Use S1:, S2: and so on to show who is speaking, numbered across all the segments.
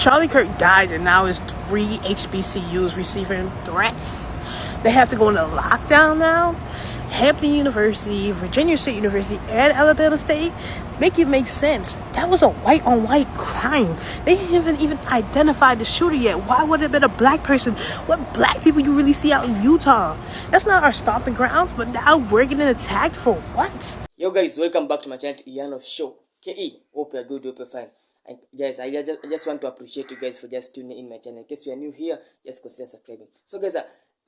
S1: Charlie Kirk died, and now is 3 HBCUs receiving threats. They have to go into lockdown now. Hampton University, Virginia State University, and Alabama State make it make sense. That was a white-on-white crime. They haven't even identified the shooter yet. Why would it have been a black person? What black people you really see out in Utah? That's not our stomping grounds, but now we're getting attacked for what?
S2: Yo guys, welcome back to my channel, Iyano Show. KE, hope you're good, hope you're fine. And guys, I just want to appreciate you guys for just tuning in my channel. In case you are new here, just consider subscribing. So guys,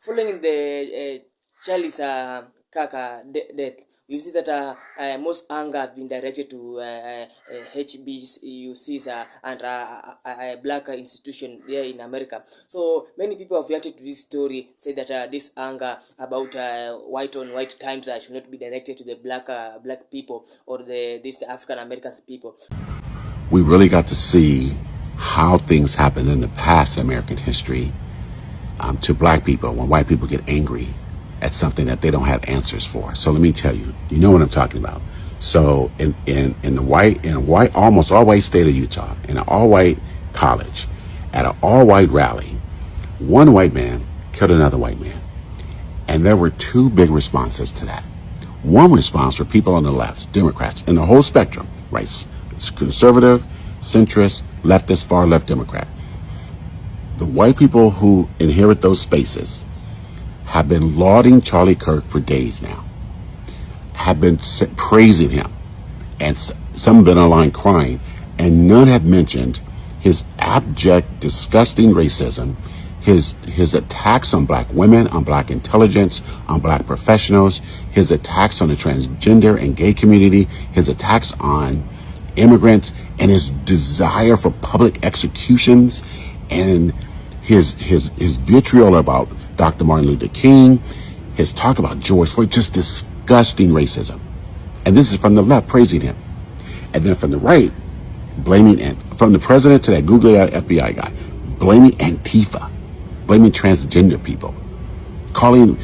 S2: following the Charlie's Kaka death, we see that most anger has been directed to HBCUs and black institution there in America. So many people have reacted to this story, say that this anger about white on white crimes should not be directed to the black people or these African Americans people.
S3: We really got to see how things happened in the past American history to black people when white people get angry at something that they don't have answers for. So let me tell you, you know what I'm talking about. So in a almost all white state of Utah, in an all white college, at an all white rally, one white man killed another white man. And there were two big responses to that. One response for people on the left, Democrats, in the whole spectrum, right? Conservative, centrist, leftist, far left Democrat. The white people who inherit those spaces have been lauding Charlie Kirk for days now, have been praising him, and some have been online crying, and none have mentioned his abject, disgusting racism, his attacks on black women, on black intelligence, on black professionals, his attacks on the transgender and gay community, his attacks on immigrants, and his desire for public executions, and his vitriol about Dr. Martin Luther King, his talk about George Floyd, just disgusting racism. And this is from the left praising him. And then from the right, from the president to that googly FBI guy, blaming Antifa, blaming transgender people, calling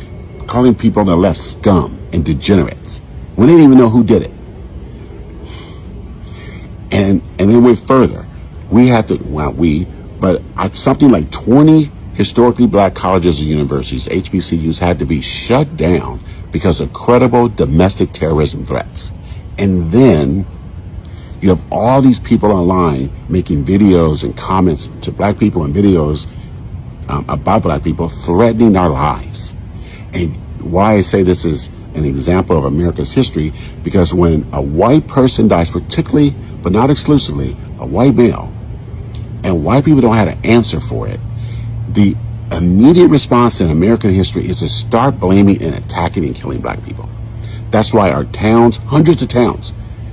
S3: people on the left scum and degenerates when they didn't even know who did it. And then went further. Something like 20 historically black colleges and universities, HBCUs, had to be shut down because of credible domestic terrorism threats. And then you have all these people online making videos and comments to black people and videos about black people threatening our lives. And why I say this is an example of America's history, because when a white person dies, particularly, but not exclusively, a white male, and white people don't have an answer for it, the immediate response in American history is to start blaming and attacking and killing black people. That's why our towns, hundreds of towns,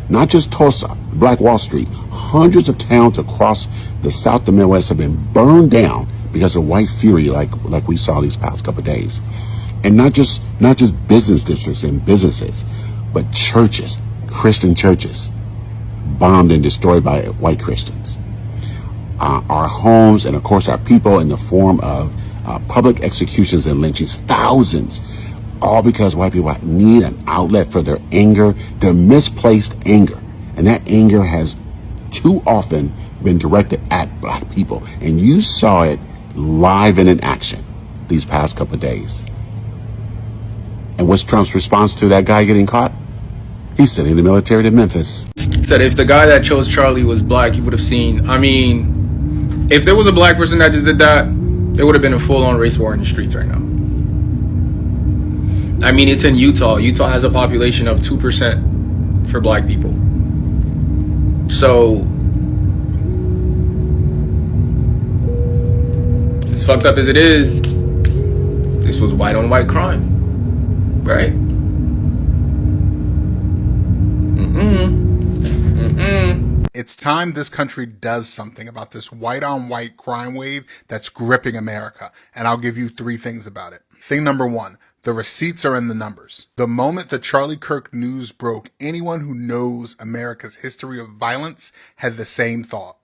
S3: not just Tulsa, Black Wall Street, hundreds of towns across the South and Midwest have been burned down because of white fury like we saw these past couple of days. And not just business districts and businesses, but churches, Christian churches, bombed and destroyed by white Christians. Our homes and, of course, our people in the form of public executions and lynchings, thousands, all because white people need an outlet for their anger, their misplaced anger. And that anger has too often been directed at black people. And you saw it live and in action these past couple of days. And what's Trump's response to that guy getting caught? He's sending the military to Memphis.
S4: Said if the guy that chose Charlie was black, he would have seen, if there was a black person that just did that, there would have been a full-on race war in the streets right now. It's in Utah. Utah has a population of 2% for black people. So, as fucked up as it is, this was white-on-white crime. Right?
S5: It's time this country does something about this white-on-white crime wave that's gripping America, and I'll give you 3 things about it. Thing number 1, the receipts are in the numbers. The moment the Charlie Kirk news broke, anyone who knows America's history of violence had the same thought.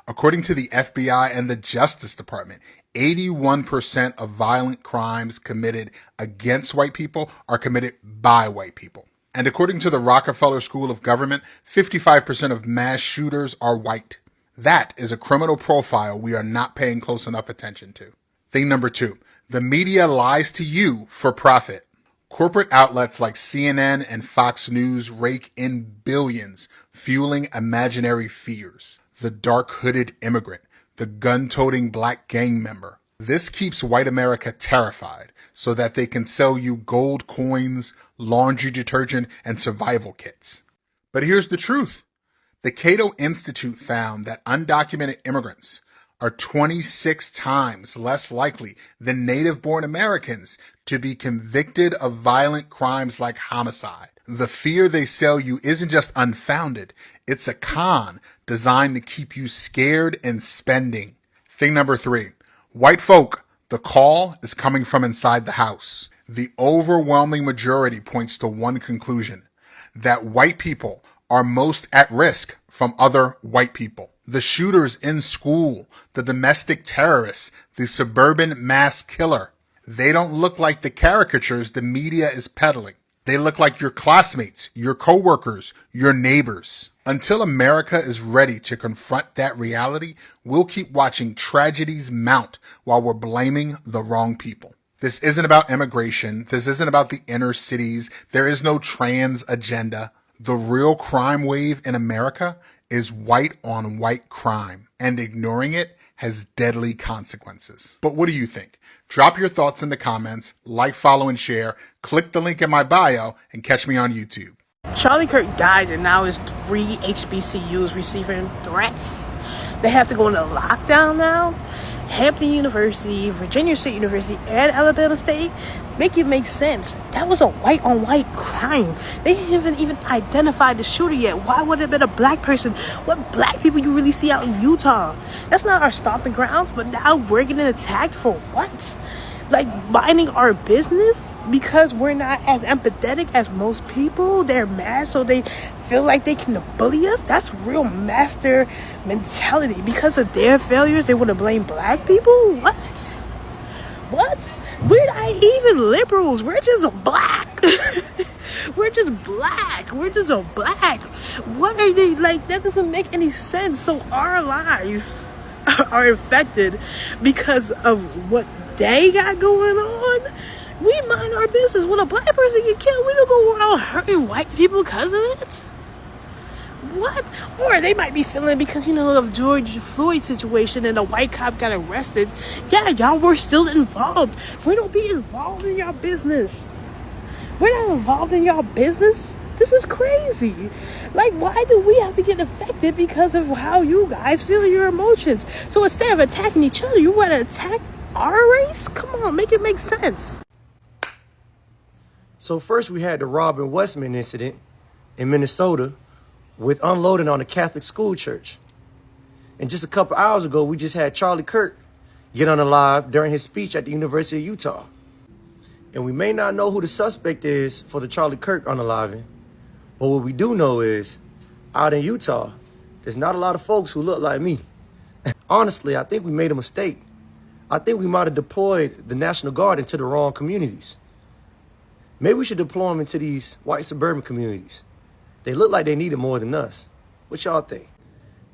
S5: According to the FBI and the Justice Department, 81% of violent crimes committed against white people are committed by white people. And according to the Rockefeller School of Government, 55% of mass shooters are white. That is a criminal profile we are not paying close enough attention to. Thing number 2, the media lies to you for profit. Corporate outlets like CNN and Fox News rake in billions, fueling imaginary fears. The dark hooded immigrant, the gun-toting black gang member. This keeps white America terrified so that they can sell you gold coins, laundry detergent, and survival kits. But here's the truth. The Cato Institute found that undocumented immigrants are 26 times less likely than native-born Americans to be convicted of violent crimes like homicide. The fear they sell you isn't just unfounded, it's a con designed to keep you scared and spending. Thing number 3, white folk, the call is coming from inside the house. The overwhelming majority points to one conclusion, that white people are most at risk from other white people. The shooters in school, the domestic terrorists, the suburban mass killer. They don't look like the caricatures the media is peddling. They look like your classmates, your coworkers, your neighbors. Until America is ready to confront that reality, we'll keep watching tragedies mount while we're blaming the wrong people. This isn't about immigration. This isn't about the inner cities. There is no trans agenda. The real crime wave in America is white on white crime, and ignoring it has deadly consequences. But what do you think? Drop your thoughts in the comments, like, follow, and share. Click the link in my bio and catch me on YouTube.
S1: Charlie Kirk died, and now is 3 HBCUs receiving threats. They have to go into lockdown now. Hampton University, Virginia State University, and Alabama State. Make it make sense. That was a white-on-white crime. They didn't even identify the shooter yet. Why would it have been a black person? What black people you really see out in Utah? That's not our stomping grounds, but now we're getting attacked for what? Like, minding our business because we're not as empathetic as most people. They're mad, so they feel like they can bully us. That's real master mentality. Because of their failures, they want to blame black people? What? We're not even liberals. We're just black. We're just black. We're just a black. What are they like? That doesn't make any sense. So our lives are infected because of what they got going on. We mind our business. When a black person get killed, we don't go around hurting white people because of it. What? Or they might be feeling because, of George Floyd situation and a white cop got arrested. Yeah, y'all were still involved. We don't be involved in y'all business. We're not involved in y'all business. This is crazy. Like, why do we have to get affected because of how you guys feel your emotions? So instead of attacking each other, you want to attack our race? Come on, make it make sense.
S6: So first we had the Robin Westman incident in Minnesota with unloading on a Catholic school church. And just a couple hours ago, we just had Charlie Kirk get on the live during his speech at the University of Utah. And we may not know who the suspect is for the Charlie Kirk unaliving, but what we do know is, out in Utah, there's not a lot of folks who look like me. Honestly, I think we made a mistake. I think we might have deployed the National Guard into the wrong communities. Maybe we should deploy them into these white suburban communities. They look like they need it more than us. What y'all think?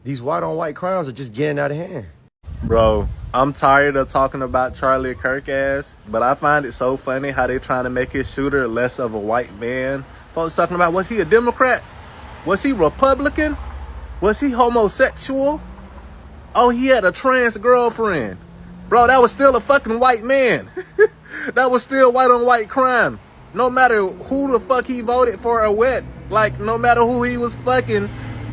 S6: These white-on-white crimes are just getting out of hand.
S7: Bro, I'm tired of talking about Charlie Kirk ass, but I find it so funny how they trying to make his shooter less of a white man. Folks talking about, was he a Democrat? Was he Republican? Was he homosexual? Oh, he had a trans girlfriend. Bro, that was still a fucking white man. That was still white-on-white crime. No matter who the fuck he voted for or what, like, no matter who he was fucking,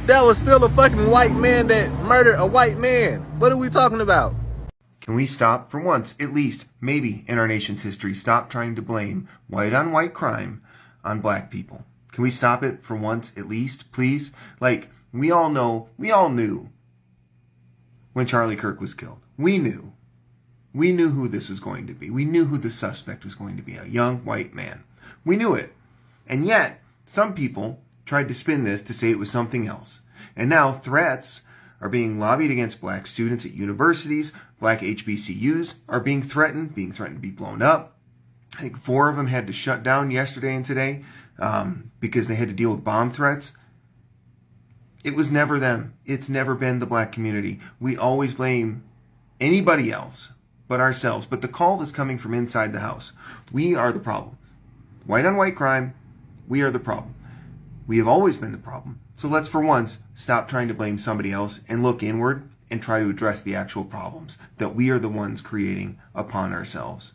S7: that was still a fucking white man that murdered a white man. What are we talking about?
S8: Can we stop, for once, at least, maybe in our nation's history, stop trying to blame white-on-white crime on black people? Can we stop it for once, at least, please? Like, we all knew when Charlie Kirk was killed. We knew who this was going to be. We knew who the suspect was going to be, a young white man. We knew it. And yet, some people tried to spin this to say it was something else. And now threats are being lobbied against black students at universities. Black HBCUs are being threatened to be blown up. I think 4 of them had to shut down yesterday and today because they had to deal with bomb threats. It was never them. It's never been the black community. We always blame anybody else but ourselves. But the call is coming from inside the house. We are the problem. White on white crime, we are the problem. We have always been the problem. So let's for once stop trying to blame somebody else and look inward and try to address the actual problems that we are the ones creating upon ourselves.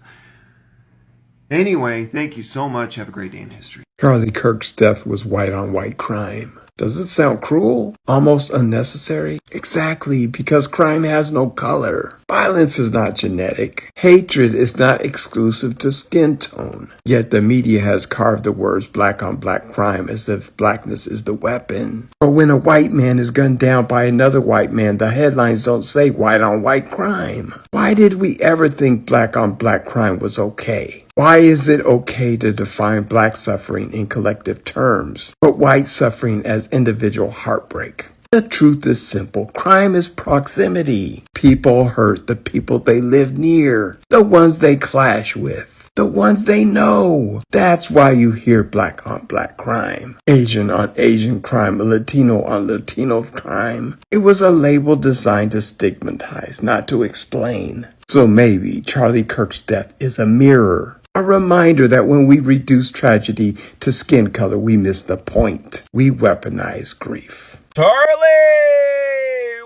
S8: Anyway, thank you so much. Have a great day in history.
S9: Charlie Kirk's death was white on white crime. Does it sound cruel? Almost unnecessary? Exactly, because crime has no color. Violence is not genetic. Hatred is not exclusive to skin tone. Yet the media has carved the words black on black crime as if blackness is the weapon. Or when a white man is gunned down by another white man, the headlines don't say white on white crime. Why did we ever think black on black crime was okay? Why is it okay to define black suffering in collective terms, but white suffering as individual heartbreak? The truth is simple. Crime is proximity. People hurt the people they live near, the ones they clash with, the ones they know. That's why you hear black on black crime, Asian on Asian crime, Latino on Latino crime. It was a label designed to stigmatize, not to explain. So maybe Charlie Kirk's death is a mirror. A reminder that when we reduce tragedy to skin color, we miss the point. We weaponize grief.
S7: Charlie!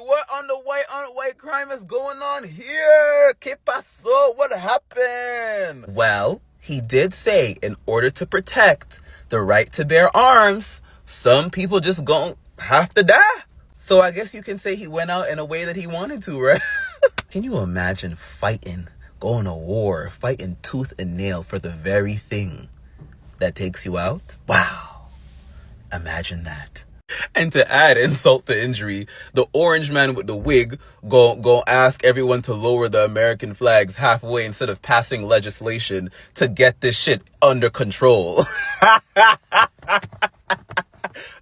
S7: What on the white crime is going on here? ¿Qué pasó? What happened? Well, he did say in order to protect the right to bear arms, some people just gon' have to die. So I guess you can say he went out in a way that he wanted to, right? Can you imagine fighting, going to war, fighting tooth and nail for the very thing that takes you out? Wow. Imagine that. And to add insult to injury, the orange man with the wig go ask everyone to lower the American flags halfway instead of passing legislation to get this shit under control.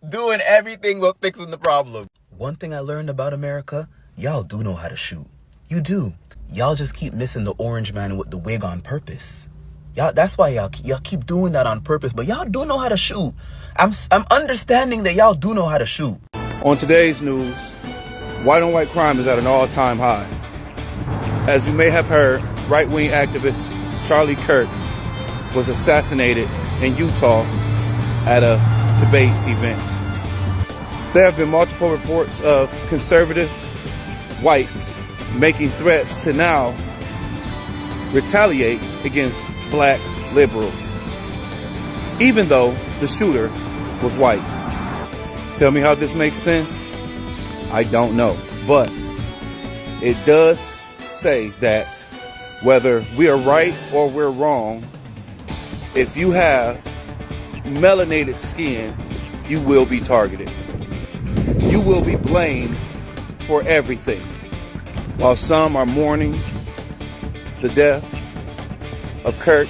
S7: Doing everything but fixing the problem. One thing I learned about America, y'all do know how to shoot. You do. Y'all just keep missing the orange man with the wig on purpose. Y'all, that's why y'all keep doing that on purpose. But y'all do know how to shoot. I'm understanding that y'all do know how to shoot.
S10: On today's news, white on white crime is at an all-time high. As you may have heard, right-wing activist Charlie Kirk was assassinated in Utah at a debate event. There have been multiple reports of conservative whites making threats to now retaliate against black liberals, even though the shooter was white. Tell me how this makes sense? I don't know, but it does say that whether we are right or we're wrong, if you have melanated skin, you will be targeted. You will be blamed for everything. While some are mourning the death of Kirk,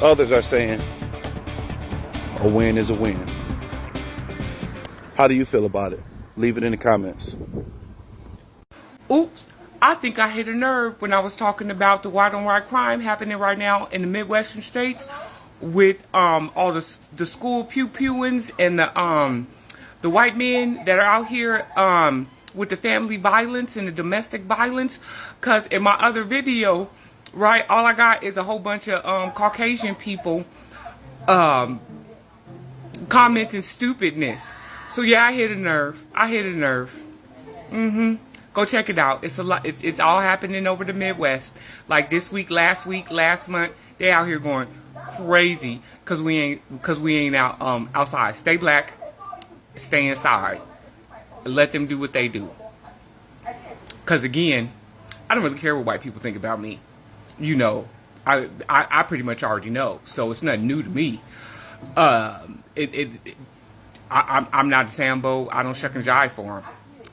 S10: others are saying a win is a win. How do you feel about it? Leave it in the comments.
S11: Oops, I think I hit a nerve when I was talking about the white on white crime happening right now in the Midwestern states with all the school pew-pewings and the white men that are out here with the family violence and the domestic violence. Because in my other video, right, all I got is a whole bunch of Caucasian people commenting stupidness. So yeah, I hit a nerve. Go check it out. It's a lot. It's all happening over the Midwest. Like this week, last month, they out here going crazy because we ain't out outside. Stay black, stay inside. Let them do what they do. Because again, I don't really care what white people think about me. You know, I pretty much already know. So it's nothing new to me. I'm not a Sambo. I don't shuck and jive for them.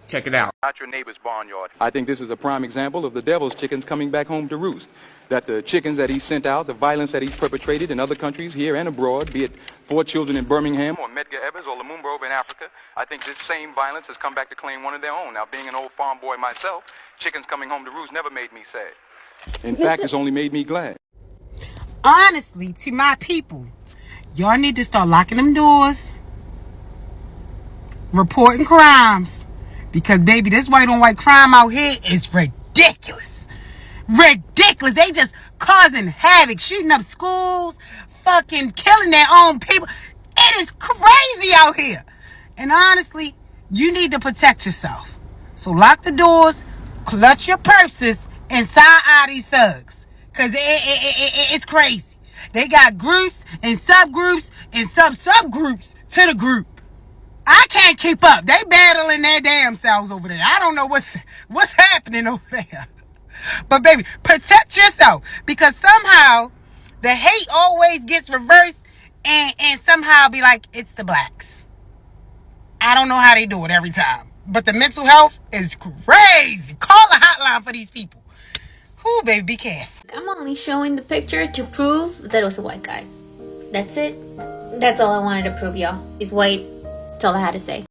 S11: Check it out.
S12: Not your neighbor's barnyard. I think this is a prime example of the devil's chickens coming back home to roost. That the chickens that he sent out, the violence that he's perpetrated in other countries, here and abroad, be it 4 children in Birmingham or Medgar Evers or Lumumba in Africa, I think this same violence has come back to claim one of their own. Now, being an old farm boy myself, chickens coming home to roost never made me sad. In fact, it's only made me glad.
S13: Honestly, to my people, y'all need to start locking them doors, reporting crimes. Because, baby, this white on white crime out here is ridiculous. Ridiculous. They just causing havoc, shooting up schools, fucking killing their own people. It is crazy out here. And honestly, you need to protect yourself. So lock the doors, clutch your purses, and side eye these thugs. Because it's crazy. They got groups and subgroups and subgroups to the group. I can't keep up. They battling their damn selves over there. I don't know what's happening over there. But baby, protect yourself. Because somehow the hate always gets reversed and somehow be like, it's the blacks. I don't know how they do it every time. But the mental health is crazy. Call a hotline for these people. Whoo, baby, be careful.
S14: I'm only showing the picture to prove that it was a white guy. That's it. That's all I wanted to prove, y'all. He's white. That's all I had to say.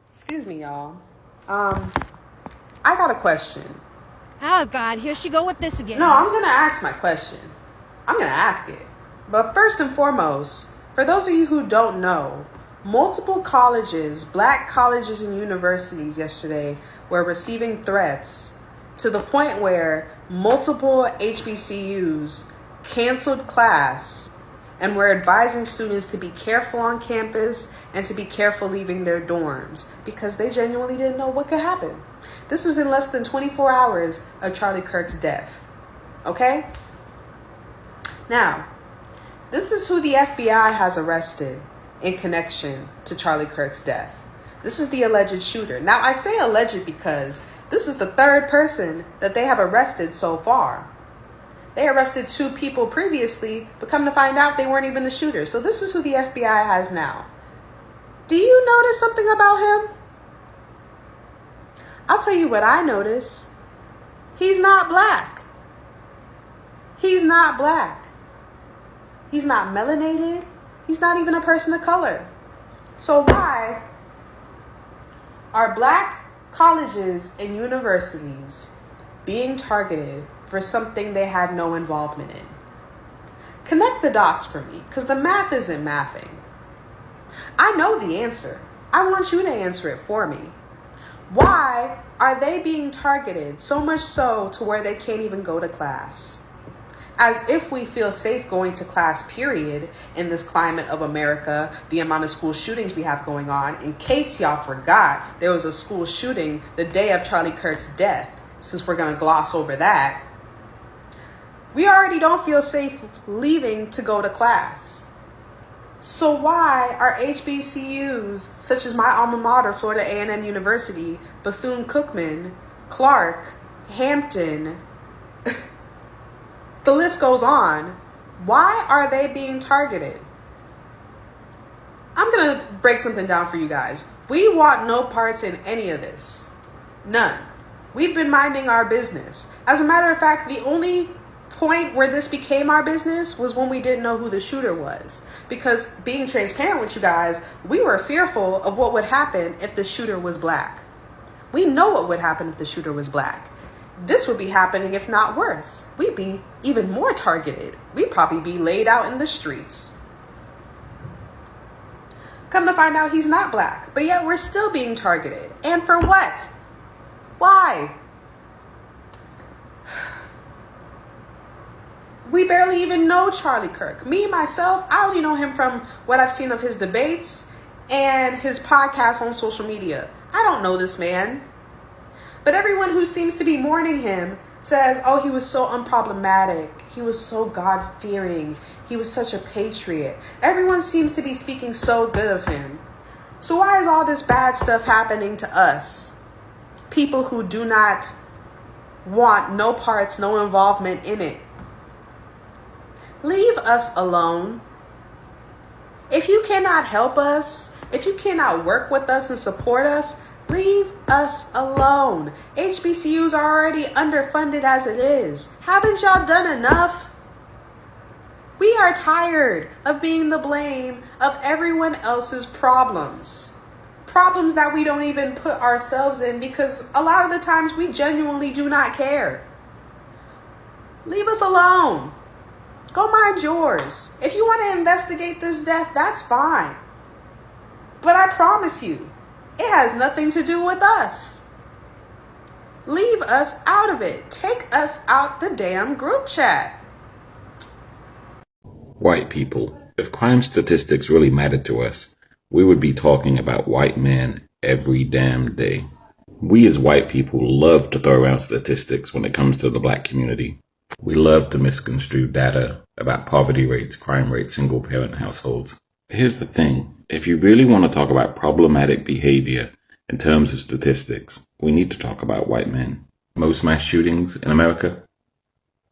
S15: Excuse me, y'all. I got a question.
S16: Oh, God, here she go with this again.
S15: No, I'm gonna ask my question. I'm gonna ask it. But first and foremost, for those of you who don't know, multiple colleges, black colleges and universities yesterday were receiving threats to the point where multiple HBCUs canceled class and were advising students to be careful on campus and to be careful leaving their dorms because they genuinely didn't know what could happen. This is in less than 24 hours of Charlie Kirk's death. Okay? Now, this is who the FBI has arrested in connection to Charlie Kirk's death. This is the alleged shooter. Now, I say alleged because this is the third person that they have arrested so far. They arrested 2 people previously, but come to find out they weren't even the shooter. So this is who the FBI has now. Do you notice something about him? I'll tell you what I notice. He's not black. He's not black. He's not melanated. He's not even a person of color. So why are black colleges and universities being targeted for something they had no involvement in? Connect the dots for me, because the math isn't mathing. I know the answer. I want you to answer it for me. Why are they being targeted so much so to where they can't even go to class? As if we feel safe going to class, period, in this climate of America, the amount of school shootings we have going on. In case y'all forgot, there was a school shooting the day of Charlie Kirk's death, since we're going to gloss over that. We already don't feel safe leaving to go to class. So why are HBCUs, such as my alma mater, Florida A&M University, Bethune-Cookman, Clark, Hampton, the list goes on, why are they being targeted? I'm going to break something down for you guys. We want no parts in any of this. None. We've been minding our business. As a matter of fact, the only point where this became our business was when we didn't know who the shooter was. Because being transparent with you guys, we were fearful of what would happen if the shooter was black. We know what would happen if the shooter was black. This would be happening, if not worse. We'd be even more targeted. We'd probably be laid out in the streets. Come to find out he's not black, but yet we're still being targeted. And for what? Why? We barely even know Charlie Kirk. Me, myself, I only know him from what I've seen of his debates and his podcast on social media. I don't know this man. But everyone who seems to be mourning him says, oh, he was so unproblematic. He was so God-fearing. He was such a patriot. Everyone seems to be speaking so good of him. So why is all this bad stuff happening to us? People who do not want no parts, no involvement in it. Leave us alone. If you cannot help us, if you cannot work with us and support us, leave us alone. HBCUs are already underfunded as it is. Haven't y'all done enough? We are tired of being the blame of everyone else's problems. Problems that we don't even put ourselves in because a lot of the times we genuinely do not care. Leave us alone. Go mind yours. If you want to investigate this death, that's fine. But I promise you, it has nothing to do with us. Leave us out of it. Take us out the damn group chat.
S3: White people. If crime statistics really mattered to us, we would be talking about white men every damn day. We as white people love to throw around statistics when it comes to the black community. We love to misconstrue data about poverty rates, crime rates, single-parent households. Here's the thing. If you really want to talk about problematic behavior in terms of statistics, we need to talk about white men. Most mass shootings in America?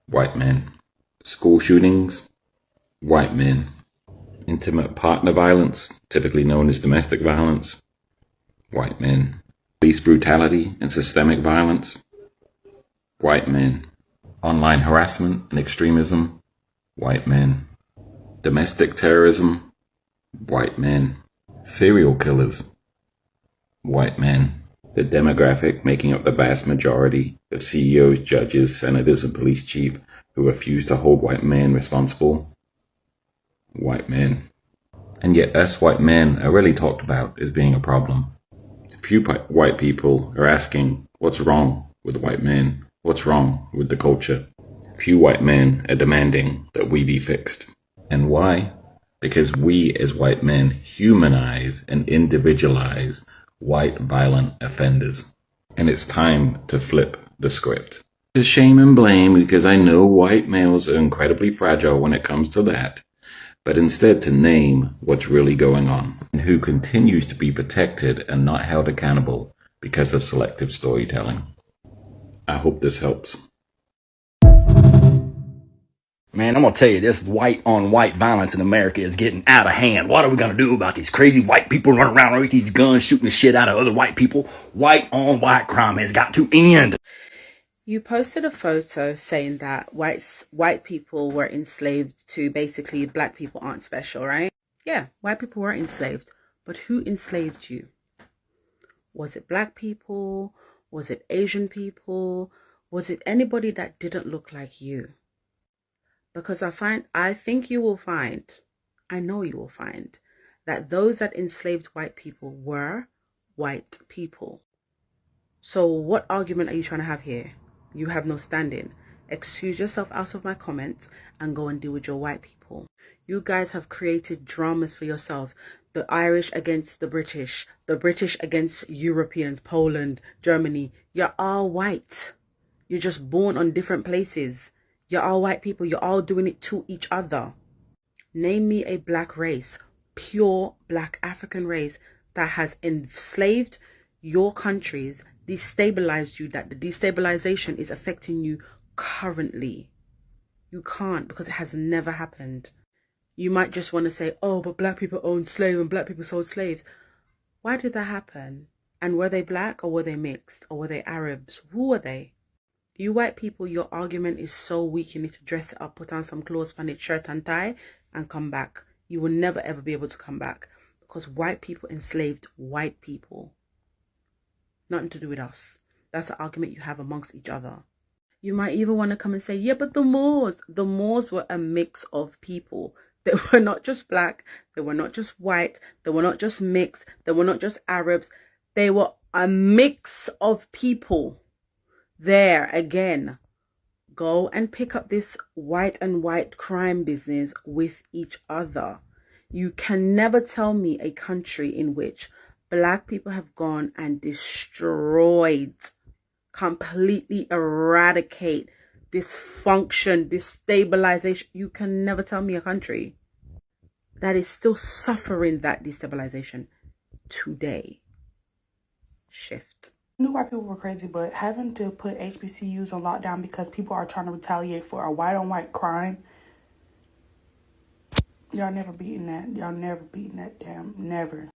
S3: White men. School shootings? White men. Intimate partner violence, typically known as domestic violence? White men. Police brutality and systemic violence? White men. Online harassment and extremism? White men. Domestic terrorism? White men. Serial killers? White men. The demographic making up the vast majority of CEOs, judges, senators, and police chiefs who refuse to hold white men responsible? White men. And yet us white men are rarely talked about as being a problem. Few white people are asking, what's wrong with white men? What's wrong with the culture? Few white men are demanding that we be fixed. And why? Because we as white men humanize and individualize white violent offenders. And it's time to flip the script. To shame and blame, because I know white males are incredibly fragile when it comes to that, but instead to name what's really going on and who continues to be protected and not held accountable because of selective storytelling. I hope this helps.
S17: Man, I'm gonna tell you, this white on white violence in America is getting out of hand. What are we gonna do about these crazy white people running around with these guns shooting the shit out of other white people? White on white crime has got to end.
S15: You posted a photo saying that white people were enslaved to basically black people aren't special, right? Yeah, white people were enslaved. But who enslaved you? Was it black people? Was it Asian people? Was it anybody that didn't look like you? Because I think you will find, I know you will find, that those that enslaved white people were white people. So what argument are you trying to have here? You have no standing. Excuse yourself out of my comments and go and deal with your white people. You guys have created dramas for yourselves. The Irish against the British against Europeans, Poland, Germany. You're all white. You're just born on different places. You're all white people. You're all doing it to each other. Name me a black race, pure black African race that has enslaved your countries, destabilized you, that the destabilization is affecting you currently. You can't, because it has never happened. You might just want to say, oh, but black people owned slaves and black people sold slaves. Why did that happen? And were they black or were they mixed or were they Arabs? Who were they? You white people, your argument is so weak. You need to dress it up, put on some clothes, put it shirt and tie, and come back. You will never ever be able to come back because white people enslaved white people. Nothing to do with us. That's the argument you have amongst each other. You might even want to come and say, yeah, but the Moors were a mix of people. They were not just black. They were not just white. They were not just mixed. They were not just Arabs. They were a mix of people. There again, go and pick up this white and white crime business with each other. You can never tell me a country in which black people have gone and destroyed, completely eradicate dysfunction, destabilization. You can never tell me a country that is still suffering that destabilization today. Shift.
S18: I knew white people were crazy, but having to put HBCUs on lockdown because people are trying to retaliate for a white-on-white crime, y'all never beating that. Y'all never beating that, damn, never.